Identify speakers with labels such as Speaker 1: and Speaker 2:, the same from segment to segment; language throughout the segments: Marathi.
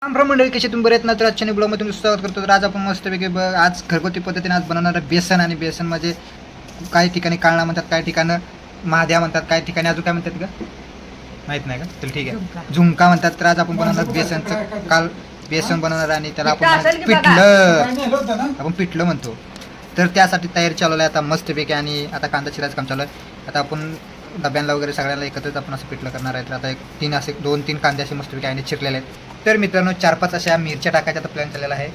Speaker 1: मंडळी कशी तुम्ही बरेच ना तर आजच्या ब्लॉगमध्ये तुमचं स्वागत करतो. तर आज आपण मस्तपैकी आज घरगुती पद्धतीने आज बनवणार बेसन आणि बेसनमध्ये काही ठिकाणी काळणा म्हणतात, काही ठिकाणी महाद्या म्हणतात, काही ठिकाणी अजून काय म्हणतात का माहित नाही का. तर ठीक आहे, झुमका म्हणतात. तर आज आपण बनवणार बेसनचं काल बेसन बनवणार आणि त्याला आपण पिठलं म्हणतो. तर त्यासाठी तयारी चालू आहे आता मस्तपैकी. आणि आता कांदा चिरायचं काम चालू आहे. आता आपण डब्यांना वगैरे सगळ्याला एकत्रच आपण असं पिठलं करणार आहे. तर आता एक 2-3 कांदे असे मस्तपैकी आईने चिरलेले आहेत. तर मित्रांनो 4-5 अशा मिरच्या टाकायचा आता प्लॅन चाललेला आहे.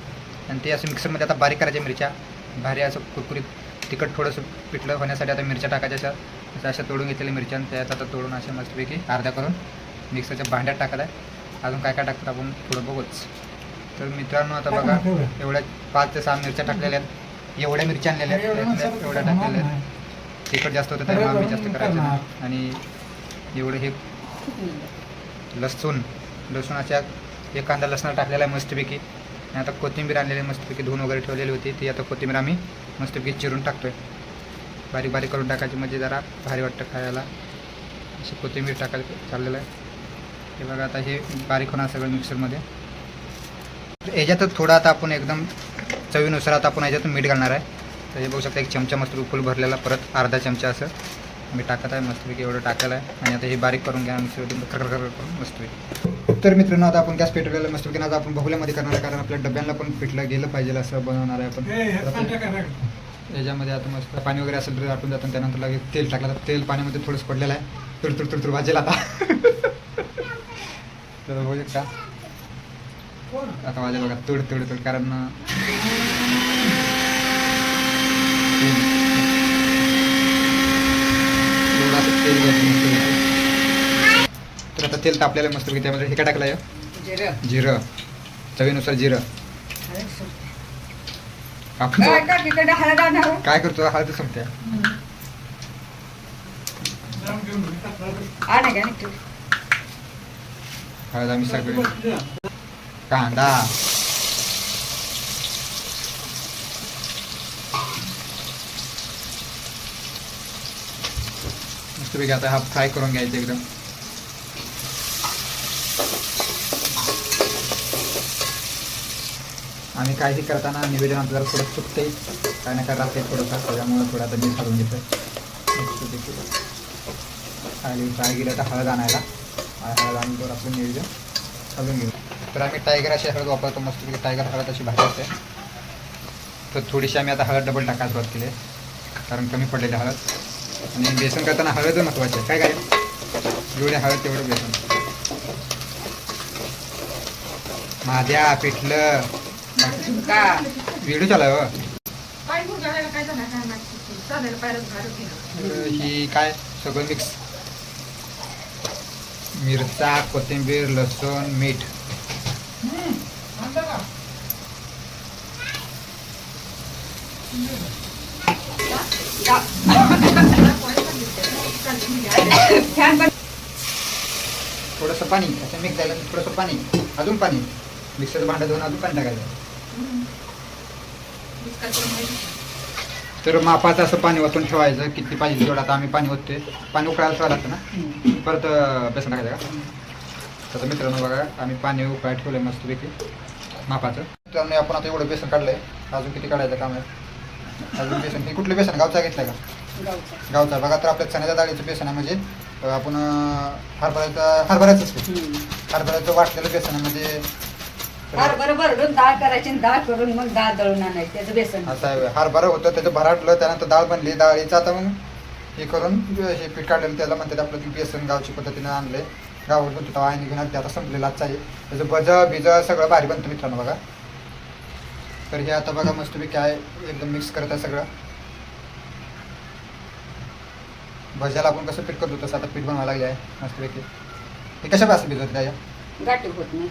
Speaker 1: आणि ते असं मिक्सरमध्ये आता बारीक करायच्या मिरच्या, भारी असं कुरकुरीत तिखट थोडंसं पिठलं होण्यासाठी आता मिरच्या टाकायच्या अशा तोडून घेतलेल्या मिरच्या. आणि त्यात आता तोडून अशा मस्तपैकी अर्ध्या करून मिक्सरच्या भांड्यात टाकायला आहे. अजून काय काय टाकतात आपण थोडं बघूच. तर मित्रांनो आता बघा एवढ्या 5 ते 6 मिरच्या टाकलेल्या आहेत. एवढ्या मिरच्या आणलेल्या आहेत, एवढ्या टाकलेल्या आहेत. तिखट जास्त होतं त्यामुळे आम्ही जास्त करायचं नाही. आणि एवढं हे लसूणाच्या एक कांदा लसणा टाकलेला आहे मस्तपैकी. आणि आता कोथिंबीर आणलेली मस्तपैकी धुवून वगैरे ठेवलेली होती ती आता कोथिंबीर आम्ही मस्तपैकी चिरून टाकतोय. बारीक बारीक करून टाकायची म्हणजे जरा भारी वाटतं खायला. अशी कोथिंबीर टाकायला चाललेलं आहे. हे बघा आता हे बारीक होणार सगळं मिक्सरमध्ये. याच्यातच थोडं आता आपण एकदम चवीनुसार आता आपण याच्यातून मीठ घालणार आहे. तर हे बघू शकता एक चमचा मस्त फुल भरलेला, परत अर्धा चमचा असं मी टाकत आहे मस्तपैकी. एवढं टाकलेलं आहे. आणि आता हे बारीक करून घ्या मिक्सरमधून खरखर करून मस्तपैकी. तर मित्रांनो आता आपण गॅस पेटवलेलं मस्तपैकी. आता आपण बहुल्यामध्ये करणार आहे कारण आपल्या डब्यांना पण पिठलं गेलं पाहिजे असं बनवणार आहे आपण. याच्यामध्ये आता मस्त पाणी वगैरे असेल तर आटून जातं. त्यानंतर लगेच तेल टाकलं तर तेल पाण्यामध्ये थोडंसं पडलेलं आहे. तुडतुड भाजेल आता. तर बघू शकता आता माझ्या बघा तुड कारण तर आता तेल तापलेलं मस्त. त्यामध्ये हे काय टाकलं आहे जिरं, चवीनुसार जिरं. आपण काय करतो हळद संपत्या. हळद आम्ही सगळे कांदा मस्तपैकी आता हा फ्राय करून घ्यायचा एकदम. आणि काही करताना निवेदन आपल्याला थोडं चुकते काय ना काय राहते थोडंफार, त्याच्यामुळे थोडं आता मी घालून घेतो. खाली फ्राय केलं तर हळद आणायला, हळद आणून तर आपलं निवेदन घालून घेऊ. तर आम्ही टायगर अशी हळद वापरतो मस्तपैकी. टायगर हळद अशी भाजी असते. तर थोडीशी आम्ही आता हळद डबल टाकायला सुरुवात केली कारण कमी पडलेली हळद. आणि बेसन करताना हळद महत्त्वाची आहे. काय जेवढे हळद तेवढं बेसन. माझ्या पिठलं व्हिडिओ चालू आहे. ही काय सगळं मिक्स मिरचा, कोथिंबीर, लसूण, मीठ. थोडंसं पाणी असं मिक्स झालं. थोडंसं पाणी, अजून पाणी, मिक्सरचं भांडं धुवून अजून पाणी टाकायचं. तर मापाचं असं पाणी ओतून ठेवायचं किती पाहिजे तेवढं. आता आम्ही पाणी ओतते. पाणी उकळायला ठेवायला लागतं ना, परत बेसन टाकायचं का. तर मित्रांनो बघा आम्ही पाणी उकळायला ठेवलं आहे मस्तपैकी मापाचं. मित्रांनो आपण आता एवढं बेसन काढलं आहे. अजून किती काढायचं काम आहे. अजून बेसन हे कुठलं बेसन गावचा घेतलं का गावचा बघा. तर आपल्या चण्याच्या डाळीचं बेसन आहे म्हणजे आपण हरभऱ्याचं वाटलेलं बेसन आहे म्हणजे
Speaker 2: हरभरा भरडून डाळ करायची, डाळ करून मग डाळ दळून आणायची त्याचं बेसन.
Speaker 1: असं आहे. हरभरा होतं त्याचं भराटलं, त्यानंतर डाळ बनली. डाळीचं आता मग हे करून हे पीठ काढलेलं त्याला म्हणतात आपलं बेसन. गावची पद्धतीनं आणले, गावावर होतं तेव्हा आईने घेऊन ते आता संपलेलं आजचं आहे. त्याचं बिज सगळं भारी बनतं मित्रांनो बघा. तर हे आता बघा मस्तपैकी आहे एकदम मिक्स करत आहे सगळं. भज्याला आपण कसं पीठ करतो तसं आता पीठ बनवायला लागले आहे मस्तपैकी. हे कशा पासून भिजवते त्याच्या
Speaker 2: गाठी होत नाही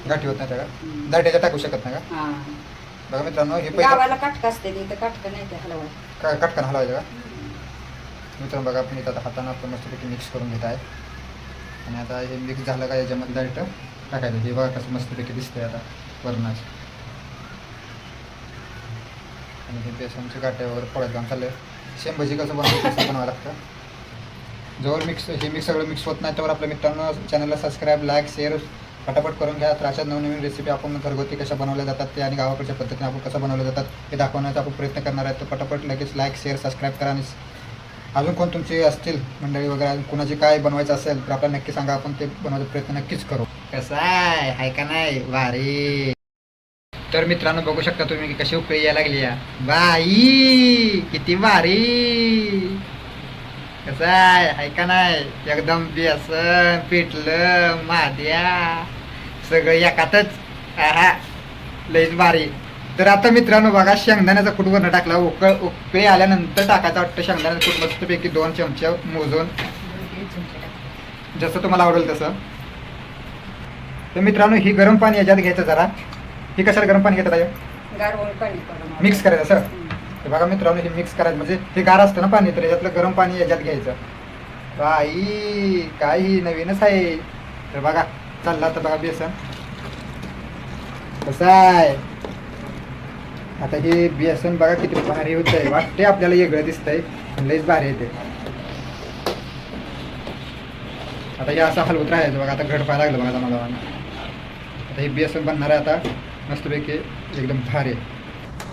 Speaker 1: त्याच्या दाट्याच्या टाकू शकत नाही का. बघा मित्रांनो हे
Speaker 2: गावाला काटका असते इथं काटका नाही ते हलवा
Speaker 1: काय कटकन हलवायचं का. मित्रांनो बघा आपण इथं आता हातानं आपण मस्तपैकी मिक्स करून घेत आहे. आणि आता हे मिक्स झालं का याच्यामध्ये डायरेक्ट टाकायचं. हे बघा कसं मस्तपैकी दिसतंय आता वरणाचं. आणि हे बेसनचे गाठे वगैरे फोडायचं काम चाललं आहे. सेम भजी कसं बनवायचं तसं बनवावं लागतं. जोवर मिक्स हे मिक्स सगळं मिक्स होत नाही त्यावर आपल्या मित्रांनो चॅनलला सबस्क्राईब, लाईक, शेअर पटापट करून घ्या. तर अशा नवनवीन रेसिपी आपण घरगुती कशा बनवल्या जातात ते आणि गावाकडच्या पद्धतीने आपण कसं बनवल्या जातात हे दाखवण्याचा आपण प्रयत्न करणार आहे. तर पटापट लगेच लाईक शेअर सबस्क्राईब करा. आणि अजून कोण तुमची असतील मंडळी वगैरे अजून कुणाची काय बनवायचं असेल तर आपल्याला नक्की सांगा. आपण ते बनवायचा प्रयत्न नक्कीच करू. कसं आहे का नाही भारी. तर मित्रांनो बघू शकता तुम्ही की कशी उकळी यायला लागली या बाई किती भारी. कसं आहे का नाही एकदम बेसन पिठलं माद्या सगळं एकातच. आहा लईच भारी. तर आता मित्रांनो बघा शेंगदाण्याचा कूट वरनं टाकला. उकळी आल्यानंतर टाकायचं वाटतं शेंगदाण्याचा कूट मस्तपैकी 2 चमचे मोजून जसं तुम्हाला आवडेल तसं. तर मित्रांनो ही गरम पाणी याच्यात घ्यायचं जरा. ही कशाला गरम पाणी घेतात आहे
Speaker 2: गारवळ पाणी करून
Speaker 1: मिक्स करायचं सर. हे बघा मित्रांनो हे मिक्स करायचं म्हणजे हे गार असतं ना पाणी तर याच्यातलं गरम पाणी याच्यात घ्यायचं. बाई काही नवीनच आहे. तर बघा चाललं आता बघा बेसन कसं आहे. आता हे बेसन बघा किती भारी होत आहे. वाटते आपल्याला वेगळं दिसतंय पण लईच भारी येते. आता हे असं हलवत राहायचं बघा. आता घड पाहायला लागलं बघा मला. आता हे बेसन बनणार आहे आता मस्तपैकी एकदम भारी.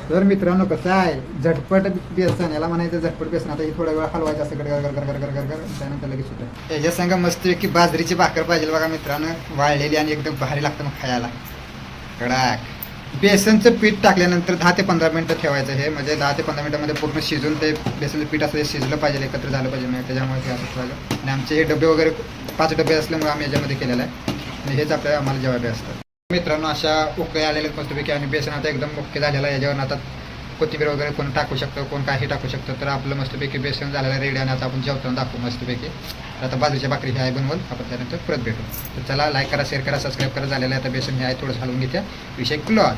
Speaker 1: तर मित्रांनो कसं आहे झटपट बेसन याला म्हणायचं झटपट बेसन. आता हे थोडा वेळ हलवायचं असं गडगर गरगर त्यानंतर लगेच होतं. याच्या संग मस्तपैकी बाजरीची भाकर पाहिजे बघा मित्रांनो वाळलेली आणि एकदम भारी लागतं मग खायला कडाक. बेसनचं पीठ टाकल्यानंतर 10 ते 15 मिनटं ठेवायचं. हे म्हणजे 10 ते 15 मिनटामध्ये पूर्ण शिजून ते बेसनचं पीठ असं शिजलं पाहिजे एकत्र झालं पाहिजे म्हणजे त्याच्यामुळे ते असं ठेवायचं. आणि आमचे हे डबे वगैरे 5 डबे असल्यामुळे आम्ही याच्यामध्ये केलेलं आहे आणि हेच आपल्याला आम्हाला जेवायला असतं. मित्रांनो अशा उकळी आलेल्या मस्तपैकी आणि बेसन आता एकदम मुख्य झालेलं आहे. याच्यावर आता कोथिंबीर वगैरे कोण टाकू शकतं कोण काही टाकू शकतं. तर आपलं मस्तपैकी बेसन झालेलं आहे रेडी आणि आता आपण जेवताना दाखवू मस्तपैकी. तर आता बाजरीच्या भाकरी हे आहे बनवून आपण त्यानंतर परत भेटू. तर चला लाईक करा शेअर करा सबस्क्राईब करा. झालेलं आहे आता बेसन हे आहे थोडंसं हलवून घेत्या विषय क्लॉज.